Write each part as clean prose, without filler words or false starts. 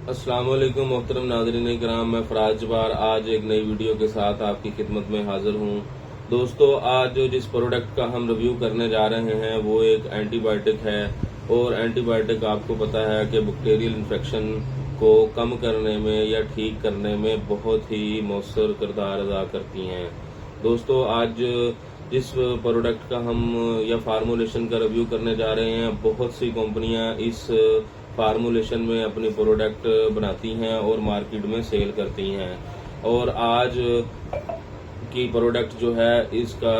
अस्सलाम वालेकुम मोहतरम नाज़रीन इकराम, मैं फराज जबार आज एक नई वीडियो के साथ आपकी खिदमत में हाजिर हूँ। दोस्तों, आज जिस प्रोडक्ट का हम रिव्यू करने जा रहे हैं वो एक एंटीबायोटिक है। और एंटीबायोटिक आपको पता है कि बैक्टीरियल इन्फेक्शन को कम करने में या ठीक करने में बहुत ही मौसर किरदार अदा करती हैं। दोस्तों, आज जिस प्रोडक्ट का हम या फार्मूलेशन का रिव्यू करने जा रहे हैं, बहुत सी कंपनियां इस फार्मूलेशन में अपनी प्रोडक्ट बनाती हैं और मार्केट में सेल करती हैं। और आज की प्रोडक्ट जो है इसका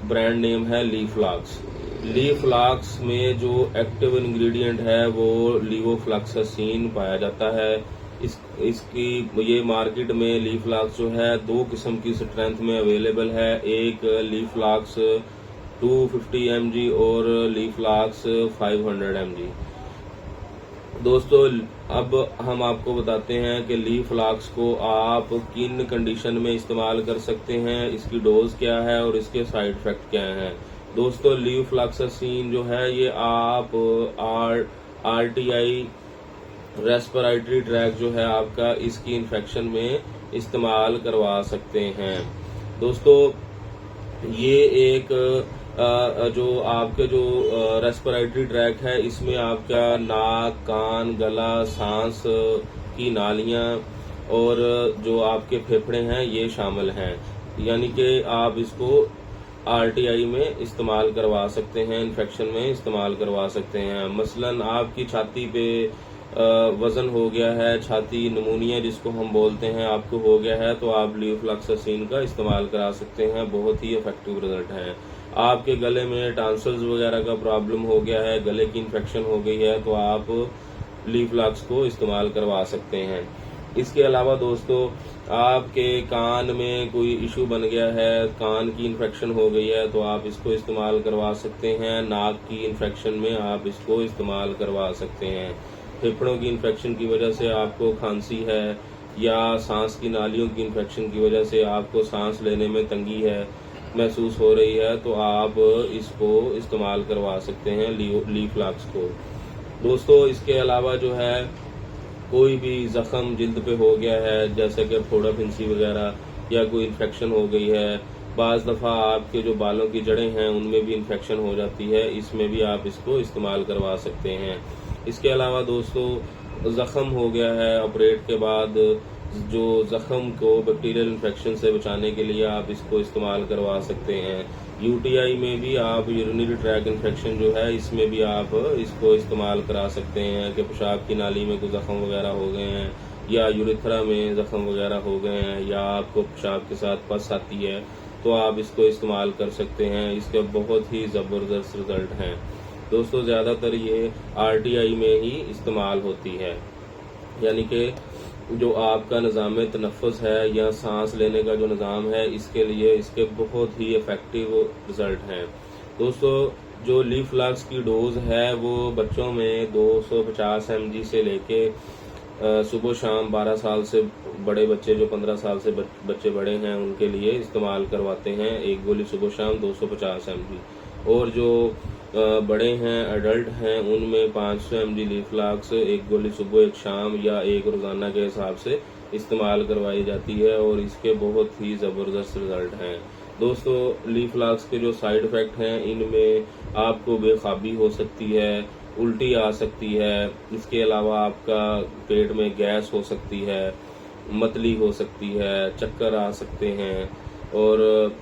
ब्रांड नेम है लीफ्लाक्स। लीफ्लाक्स में जो एक्टिव इंग्रेडिएंट है वो लीवोफ्लैक्सासिन पाया जाता है। इसकी ये मार्केट में लीफ्लाक्स जो है दो किस्म की स्ट्रेंथ में अवेलेबल है। एक लीफ्लाक्स 250 mg और लीफ्लाक्स 500 mg। दोस्तों, अब हम आपको बताते हैं कि लीफ्लाक्स को आप किन कंडीशन में इस्तेमाल कर सकते हैं, इसकी डोज क्या है और इसके साइड इफेक्ट क्या हैं। दोस्तों, लीवोफ्लैक्सासिन जो है ये आप RTI रेस्पिरेटरी ट्रैक जो है आपका, इसकी इन्फेक्शन में इस्तेमाल करवा सकते हैं। दोस्तों, ये एक जो आपके जो रेस्पिरेटरी ट्रैक है इसमें आपका नाक, कान, गला, सांस की नालियां और जो आपके फेफड़े हैं ये शामिल हैं। यानी कि आप इसको RTI में इस्तेमाल करवा सकते हैं, इन्फेक्शन में इस्तेमाल करवा सकते हैं। मसलन आपकी छाती पे वजन हो गया है, छाती नमूनिया जिसको हम बोलते हैं आपको हो गया है, तो आप लीवोफ्लैक्सासिन का इस्तेमाल करा सकते हैं। बहुत ही इफेक्टिव रिजल्ट है। आपके गले में टॉन्सिल्स वगैरह का प्रॉब्लम हो गया है, गले की इन्फेक्शन हो गई है, तो आप लीफ्लाक्स को इस्तेमाल करवा सकते हैं। इसके अलावा दोस्तों, आपके कान में कोई इशू बन गया है, कान की इन्फेक्शन हो गई है, तो आप इसको इस्तेमाल करवा सकते हैं। नाक की इन्फेक्शन में आप इसको इस्तेमाल करवा सकते हैं। फेफड़ों की इन्फेक्शन की वजह से आपको खांसी है या सांस की नालियों की इन्फेक्शन की वजह से आपको सांस लेने में तंगी है महसूस हो रही है, तो आप इसको इस्तेमाल करवा सकते हैं लीफ्लाक्स को। दोस्तों, इसके अलावा जो है कोई भी जख्म जिल्द पे हो गया है, जैसे कि फोड़ा फिंसी वगैरह या कोई इन्फेक्शन हो गई है, बाज़ दफ़ा आपके जो बालों की जड़ें हैं उनमें भी इन्फेक्शन हो जाती है, इसमें भी आप इसको इस्तेमाल करवा सकते हैं। इसके अलावा दोस्तों, जख्म हो गया है ऑपरेट के बाद, जो जख्म को बैक्टीरियल इन्फेक्शन से बचाने के लिए आप इसको इस्तेमाल करवा सकते हैं। UTI में भी आप यूरिनरी ट्रैक इन्फेक्शन जो है इसमें भी आप इसको इस्तेमाल करा सकते हैं कि पेशाब की नाली में कोई जख्म वगैरह हो गए हैं या यूरिथ्रा में जख्म वगैरह हो गए हैं या आपको पेशाब के साथ पस आती है, तो आप इसको इस्तेमाल कर सकते हैं। इसके बहुत ही ज़बरदस्त रिजल्ट हैं। दोस्तों, ज़्यादातर ये RTI में ही इस्तेमाल होती है, यानी कि जो आपका निज़ाम तनफ़्फ़ुस है या सांस लेने का जो निज़ाम है इसके लिए इसके बहुत ही इफ़ेक्टिव रिज़ल्ट हैं। दोस्तों, जो लीफ्लाक्स की डोज़ है वो बच्चों में 250 mg से लेके सुबह शाम 12 साल से बड़े बच्चे, जो 15 साल से बच्चे बड़े हैं उनके लिए इस्तेमाल करवाते हैं। एक गोली सुबह शाम 250 mg। और जो बड़े हैं, एडल्ट हैं, उनमें 500 mg लीफ्लाक्स एक गोली सुबह एक शाम या एक रोज़ाना के हिसाब से इस्तेमाल करवाई जाती है और इसके बहुत ही ज़बरदस्त रिजल्ट हैं। दोस्तों, लीफ्लाक्स के जो साइड इफ़ेक्ट हैं इनमें आपको बेखाबी हो सकती है, उल्टी आ सकती है, इसके अलावा आपका पेट में गैस हो सकती है, मतली हो सकती है, चक्कर आ सकते हैं और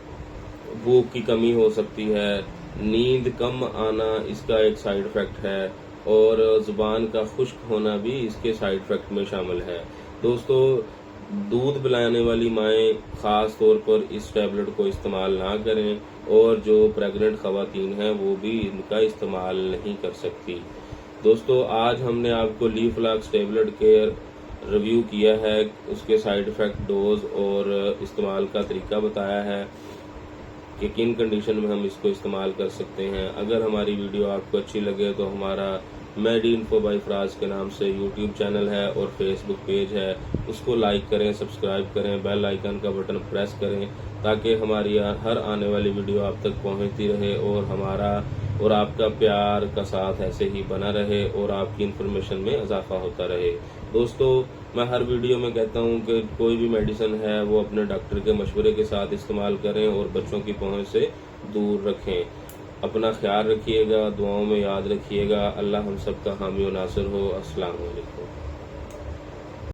भूख की कमी हो सकती है, नींद कम आना इसका एक साइड इफ़ेक्ट है और ज़ुबान का खुश्क होना भी इसके साइड इफ़ेक्ट में शामिल है। दोस्तों, दूध पिलाने वाली माएँ ख़ास तौर पर इस टैबलेट को इस्तेमाल ना करें और जो प्रेग्नेंट ख़वातीन हैं वो भी इनका इस्तेमाल नहीं कर सकती। दोस्तों, आज हमने आपको लीफ्लाक्स टैबलेट के रिव्यू किया है, उसके साइड इफ़ेक्ट, डोज और इस्तेमाल का तरीका बताया है कि किन कंडीशन में हम इसको इस्तेमाल कर सकते हैं। अगर हमारी वीडियो आपको अच्छी लगे तो हमारा मेडी इन्फो बाई फराज के नाम से यूट्यूब चैनल है और फेसबुक पेज है, उसको लाइक करें, सब्सक्राइब करें, बेल आइकन का बटन प्रेस करें ताकि हमारी हर आने वाली वीडियो आप तक पहुंचती रहे और हमारा और आपका प्यार का साथ ऐसे ही बना रहे और आपकी इन्फॉर्मेशन में इजाफा होता रहे। दोस्तों, मैं हर वीडियो में कहता हूं कि कोई भी मेडिसिन है वो अपने डॉक्टर के मशवरे के साथ इस्तेमाल करें और बच्चों की पहुंच से दूर रखें। अपना ख्याल रखिएगा, दुआओं में याद रखिएगा। अल्लाह हम सब का हामी और नासिर हो। अस्सलाम वालेकुम।